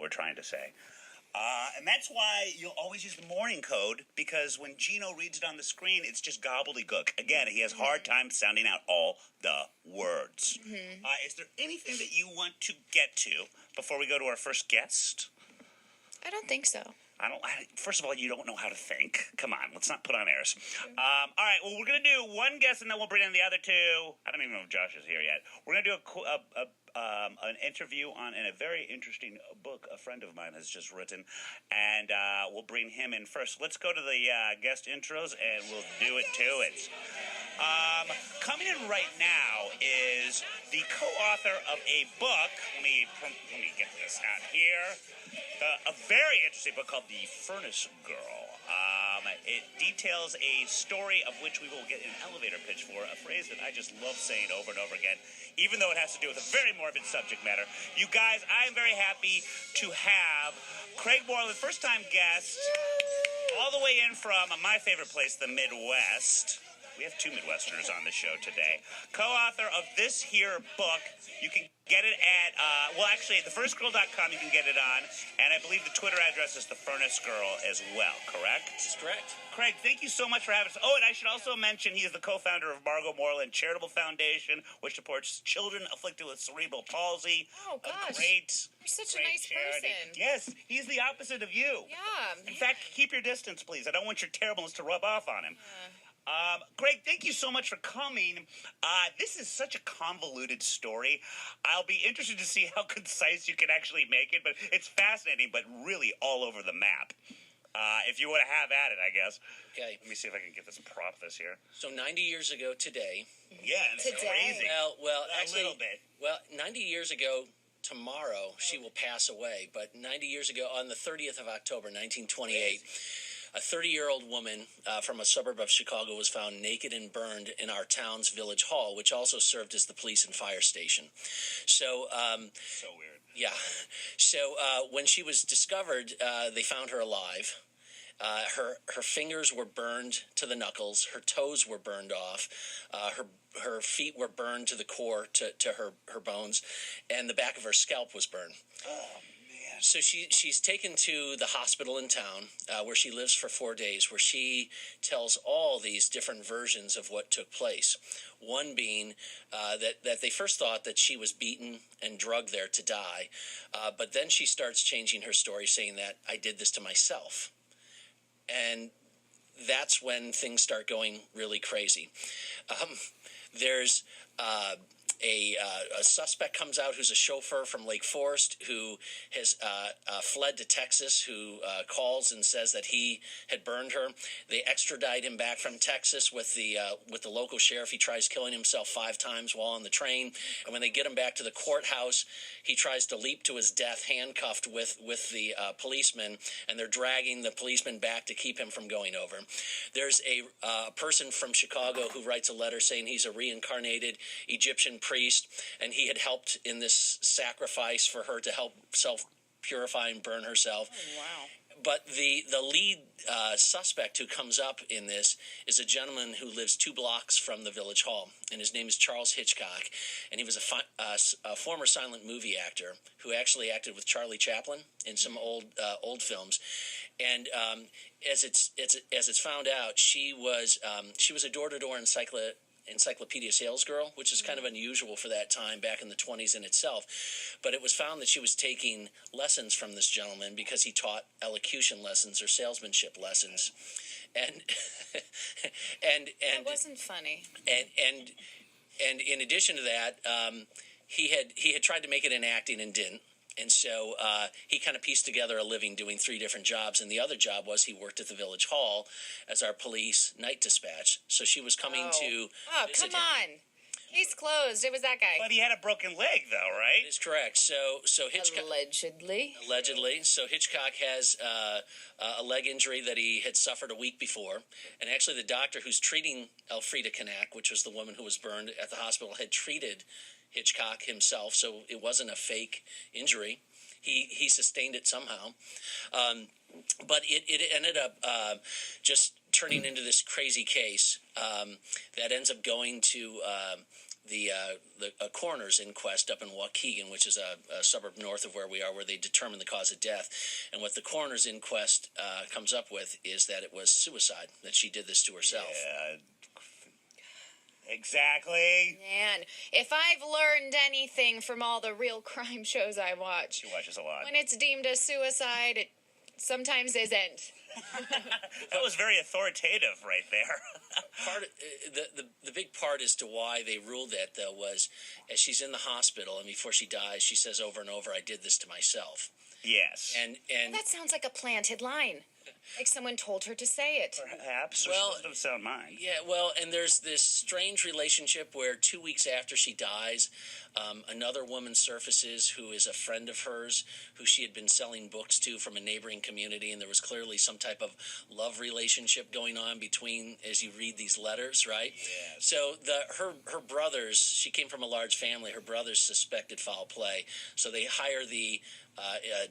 we're trying to say. And that's why you'll always use the morning code, because when Gino reads it on the screen, it's just gobbledygook. Again, he has hard time sounding out all the words. Is there anything that you want to get to before we go to our first guest? I don't think so. First of all, you don't know how to think. Come on, let's not put on airs. All right, well, we're going to do one guest, and then we'll bring in the other two. I don't even know if Josh is here yet. We're going to do an interview on a very interesting book a friend of mine has just written, and we'll bring him in first. Let's go to the guest intros, and we'll do it to it. Coming in right now is the co-author of a book. Let me get this out here. A very interesting book called The Furnace Girl. It details a story of which we will get an elevator pitch for, a phrase that I just love saying over and over again, even though it has to do with a very morbid subject matter. You guys, I am very happy to have Craig Mornin, first-time guest, all the way in from my favorite place, the Midwest. We have two Midwesterners on the show today. Co-author of this here book. You can get it at, at thefirstgirl.com you can get it on. And I believe the Twitter address is The Furnace Girl as well, correct? That's correct. Craig, thank you so much for having us. Oh, and I should also mention he is the co-founder of Margot Moreland Charitable Foundation, which supports children afflicted with cerebral palsy. Oh, gosh. You're such a nice person. Yes, he's the opposite of you. Yeah. In fact, keep your distance, please. I don't want your terribleness to rub off on him. Greg, thank you so much for coming. This is such a convoluted story. I'll be interested to see how concise you can actually make it, but it's fascinating, but really all over the map. If you want to have at it, I guess. Okay. Let me see if I can get this and prop this here. So 90 years ago today. Yeah, it's crazy. Well, actually, a little bit. Well, 90 years ago tomorrow, she will pass away. But 90 years ago, on the 30th of October, 1928, a 30-year-old woman from a suburb of Chicago was found naked and burned in our town's village hall, which also served as the police and fire station. So weird. Yeah. So when she was discovered, they found her alive. Her fingers were burned to the knuckles. Her toes were burned off. Her feet were burned to the core, to her bones, and the back of her scalp was burned. Oh. So she's taken to the hospital in town where she lives for 4 days, where she tells all these different versions of what took place. One being that they first thought that she was beaten and drugged there to die, but then she starts changing her story, saying that I did this to myself. And that's when things start going really crazy. There's a suspect comes out who's a chauffeur from Lake Forest who has fled to Texas, who calls and says that he had burned her. They extradite him back from Texas with the local sheriff. He tries killing himself 5 times while on the train, and when they get him back to the courthouse, he tries to leap to his death, handcuffed with the policeman, and they're dragging the policeman back to keep him from going over. There's a person from Chicago who writes a letter saying he's a reincarnated Egyptian priest, and he had helped in this sacrifice for her to help self-purify and burn herself. Oh, wow. But the lead suspect who comes up in this is a gentleman who lives 2 blocks from the village hall, and his name is Charles Hitchcock, and he was a former silent movie actor who actually acted with Charlie Chaplin in some old films. And as it's found out, she was a door-to-door encyclopedia sales girl, which is kind of unusual for that time back in the 20s in itself. But it was found that she was taking lessons from this gentleman because he taught elocution lessons or salesmanship lessons. And that wasn't funny. And in addition to that, he had tried to make it in acting and didn't. And so he kind of pieced together a living doing 3 different jobs. And the other job was he worked at the village hall as our police night dispatch. So she was coming to visit come on. He's closed. It was that guy. But he had a broken leg, though, right? That is correct. So Hitchcock... Allegedly. So Hitchcock has a leg injury that he had suffered a week before. And actually the doctor who's treating Elfrida Knack, which was the woman who was burned at the hospital, had treated Hitchcock himself, so it wasn't a fake injury. He sustained it somehow. But it ended up just turning into this crazy case that ends up going to a coroner's inquest up in Waukegan, which is a suburb north of where we are, where they determine the cause of death. And what the coroner's inquest comes up with is that it was suicide, that she did this to herself. Yeah. Exactly. Man, if I've learned anything from all the real crime shows I watch, She watches a lot. when it's deemed a suicide, it sometimes isn't. That was very authoritative right there. The big part as to why they ruled that, though, was as she's in the hospital and before she dies, she says over and over, "I did this to myself." Yes. And That sounds like a planted line. Like someone told her to say it. Perhaps. Well, Well, sound mine. yeah, well, and there's this strange relationship where 2 weeks after she dies, another woman surfaces who is a friend of hers, who she had been selling books to from a neighboring community, and there was clearly some type of love relationship going on between, as you read these letters, right? Yes. So her brothers, she came from a large family, her brothers suspected foul play, so they hire the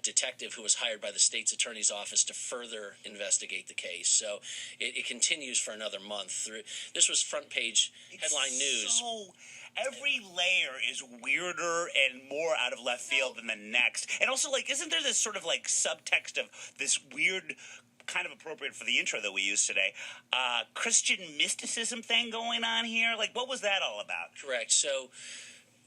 detective who was hired by the state's attorney's office to further investigate the case. So it continues for another month. This was front page headline news. So every layer is weirder and more out of left field than the next. And also, like, isn't there this sort of like subtext of this weird, kind of appropriate for the intro that we used today, Christian mysticism thing going on here? Like, what was that all about? Correct. So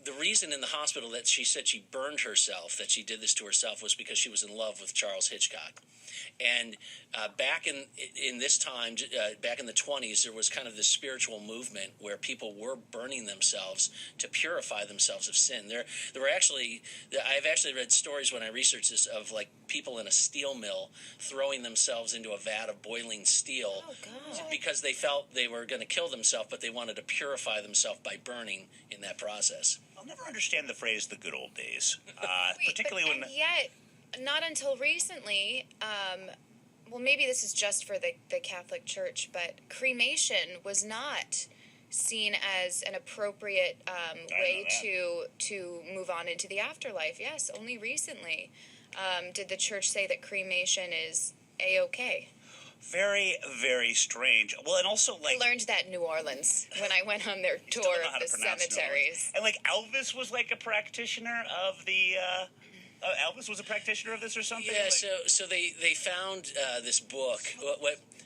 the reason in the hospital that she said she burned herself, that she did this to herself, was because she was in love with Charles Hitchcock. And back in this time, back in the 20s, there was kind of this spiritual movement where people were burning themselves to purify themselves of sin. There were actually, I've actually read stories when I researched this of like people in a steel mill throwing themselves into a vat of boiling steel because they felt they were going to kill themselves, but they wanted to purify themselves by burning in that process. I'll never understand the phrase "the good old days," Wait, particularly when. and yet, not until recently, well, maybe this is just for the Catholic Church, but cremation was not seen as an appropriate way to move on into the afterlife. Yes, only recently did the church say that cremation is A-okay. Very, very strange. Well, and also, like, I learned that in New Orleans when I went on their still tour don't know how of to the pronounce New Orleans. cemeteries. And like Elvis was like a practitioner of the. Elvis was a practitioner of this or something. Yeah, like, so they found this book.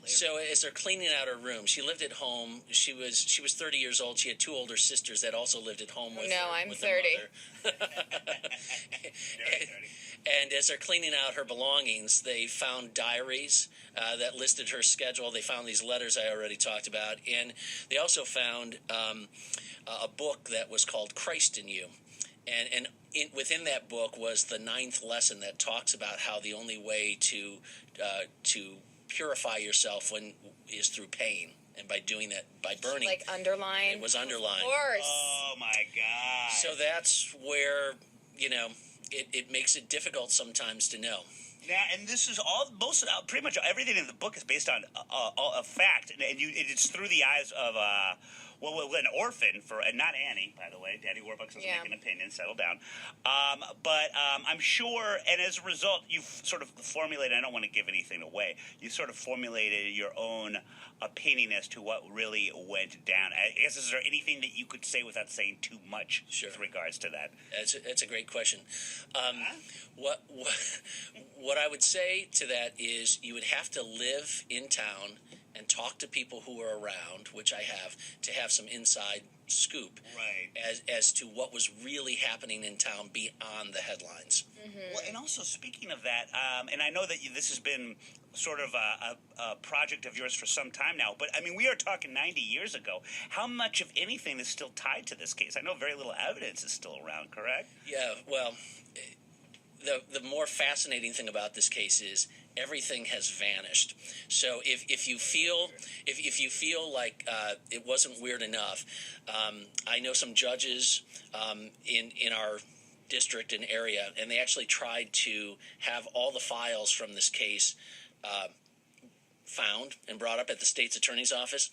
So as they're cleaning out her room, she lived at home. She was 30 years old. She had two older sisters that also lived at home with her. No, I'm with 30. Their mother. And as they're cleaning out her belongings, they found diaries that listed her schedule. They found these letters I already talked about, and they also found a book that was called "Christ in You," and within that book was the 9th lesson that talks about how the only way to purify yourself is through pain, and by doing that, by burning. Like underlined? It was underlined. Of course. oh my God. So that's where, it makes it difficult sometimes to know. Yeah, and this is pretty much everything in the book is based on a fact, and it's through the eyes of an orphan and not Annie, by the way. Daddy Warbucks doesn't make an opinion. Settle down. But I'm sure, and as a result, you've sort of formulated. I don't want to give anything away. You sort of formulated your own opinion as to what really went down. I guess, is there anything that you could say without saying too much with regards to that? That's a great question. What I would say to that is you would have to live in town and talk to people who are around, which I have, to have some inside scoop as to what was really happening in town beyond the headlines. Mm-hmm. Well, and also speaking of that, and I know that this has been sort of a project of yours for some time now, but I mean, we are talking 90 years ago. How much of anything is still tied to this case? I know very little evidence is still around, correct? Yeah, well, the more fascinating thing about this case is everything has vanished. So if you feel like it wasn't weird enough, I know some judges in our district and area, and they actually tried to have all the files from this case found and brought up at the state's attorney's office.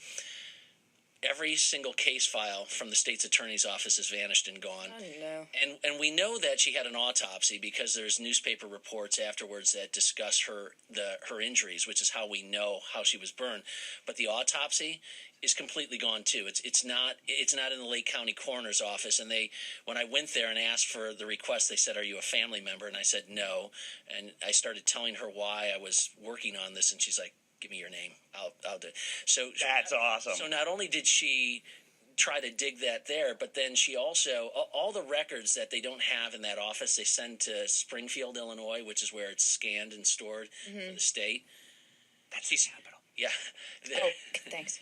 Every single case file from the state's attorney's office has vanished and gone. Oh, no. And we know that she had an autopsy because there's newspaper reports afterwards that discuss her injuries, which is how we know how she was burned. But the autopsy is completely gone too. It's not in the Lake County Coroner's office. And when I went there and asked for the request, they said, "Are you a family member?" And I said no. And I started telling her why I was working on this, and she's like, "Give me your name. I'll do it." So that's awesome. So not only did she try to dig that there, but then she also, all the records that they don't have in that office, they send to Springfield, Illinois, which is where it's scanned and stored for the state. That's the capital. Yeah. Oh, thanks.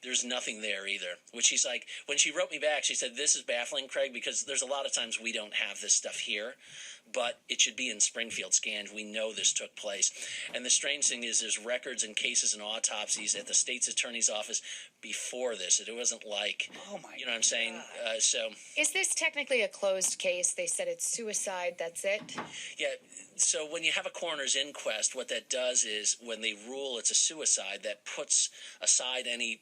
There's nothing there either. Which she's like, when she wrote me back, she said, "This is baffling, Craig, because there's a lot of times we don't have this stuff here, but it should be in Springfield scanned. We know this took place." And the strange thing is there's records and cases and autopsies at the state's attorney's office before this. It wasn't like, oh my, you know what I'm saying? So is this technically a closed case? They said it's suicide. That's it? Yeah. So when you have a coroner's inquest, what that does is when they rule it's a suicide, that puts aside any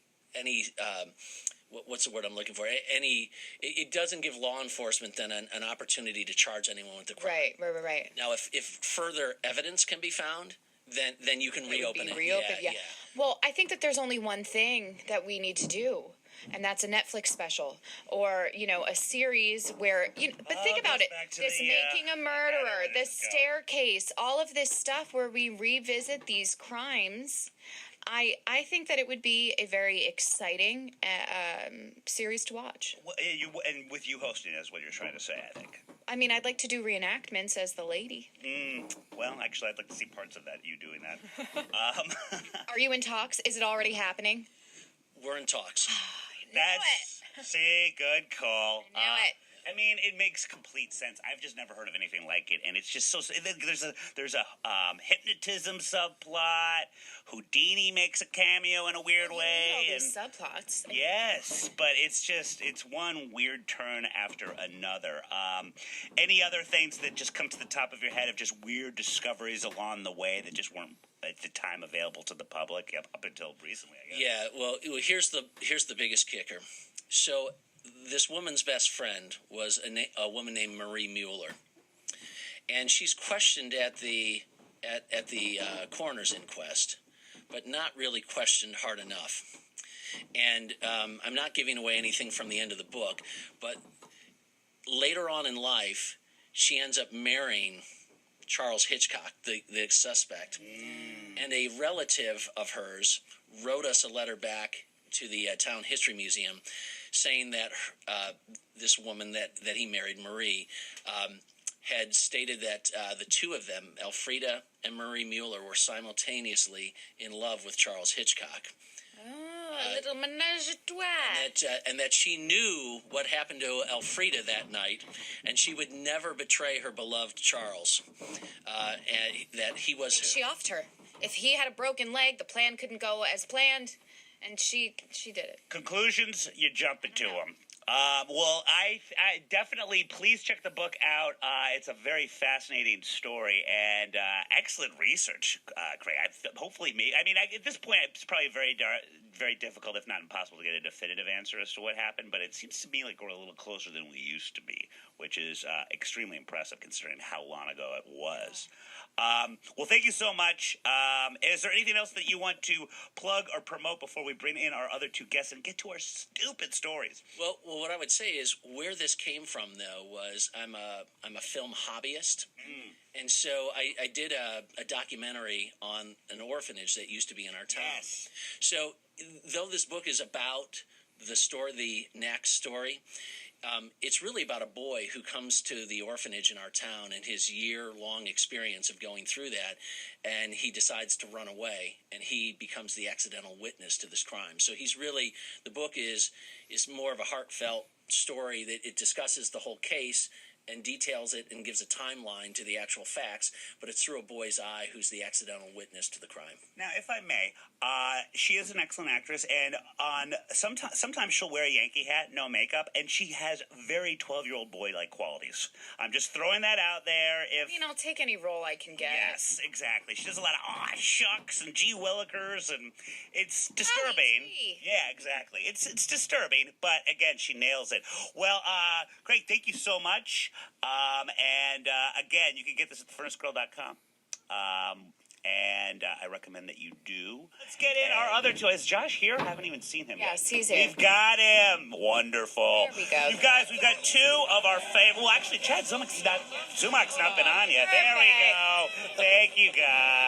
what's the word I'm looking for? It doesn't give law enforcement then an opportunity to charge anyone with the crime. Right. Now, if further evidence can be found, then you can reopen it. Yeah. Well, I think that there's only one thing that we need to do, and that's a Netflix special or, a series where, but think about it. This Making a Murderer, the Staircase, all of this stuff where we revisit these crimes. I think that it would be a very exciting series to watch. And with you hosting is what you're trying to say, I think. I mean, I'd like to do reenactments as the lady. Well, actually, I'd like to see parts of that, you doing that. Are you in talks? Is it already happening? We're in talks. See, good call. I knew it. I mean, it makes complete sense. I've just never heard of anything like it, and it's just so. There's a hypnotism subplot. Houdini makes a cameo in a weird way. All these subplots. Yes, but it's one weird turn after another. Any other things that just come to the top of your head of just weird discoveries along the way that just weren't at the time available to the public up until recently, I guess. Yeah. Well, here's the biggest kicker. So this woman's best friend was a woman named Marie Mueller, and she's questioned at the coroner's inquest, but not really questioned hard enough. And I'm not giving away anything from the end of the book, but later on in life, she ends up marrying Charles Hitchcock, the suspect, and a relative of hers wrote us a letter back to the Town History Museum saying that this woman that he married, Marie, had stated that the two of them, Elfrida and Marie Mueller, were simultaneously in love with Charles Hitchcock. Oh, a little menage a trois. And that she knew what happened to Elfrida that night, and she would never betray her beloved Charles. And that he was... She offed her. If he had a broken leg, the plan couldn't go as planned. And she did it. Conclusions, you jump into them. Well, I definitely, please check the book out. It's a very fascinating story and excellent research, Craig. At this point, it's probably very difficult, if not impossible, to get a definitive answer as to what happened, but it seems to me like we're a little closer than we used to be, which is extremely impressive considering how long ago it was. Well, thank you so much. Is there anything else that you want to plug or promote before we bring in our other two guests and get to our stupid stories? Well, what I would say is where this came from, though, was I'm a film hobbyist, and so I did a documentary on an orphanage that used to be in our town. Yes. So though this book is about the Knack story, it's really about a boy who comes to the orphanage in our town and his year-long experience of going through that, and he decides to run away, and he becomes the accidental witness to this crime. So the book is more of a heartfelt story that it discusses the whole case and details it and gives a timeline to the actual facts, but it's through a boy's eye who's the accidental witness to the crime. Now, if I may, she is an excellent actress, and sometimes she'll wear a Yankee hat, no makeup, and she has very 12-year-old boy-like qualities. I'm just throwing that out there. I'll take any role I can get. Yes, exactly. She does a lot of shucks and gee willikers, and it's disturbing. Yeah, exactly. It's disturbing, but again, she nails it. Well, Craig, thank you so much. And again, you can get this at thefurnacegirl.com. and I recommend that you do. Let's get in our other two. Is Josh here? I haven't even seen him yet. Yes, he's here. We've got him. Wonderful. There we go. You guys, we've got two of our favorite. Well, actually, Chad Zumach's not been on yet. There we go. Thank you, guys.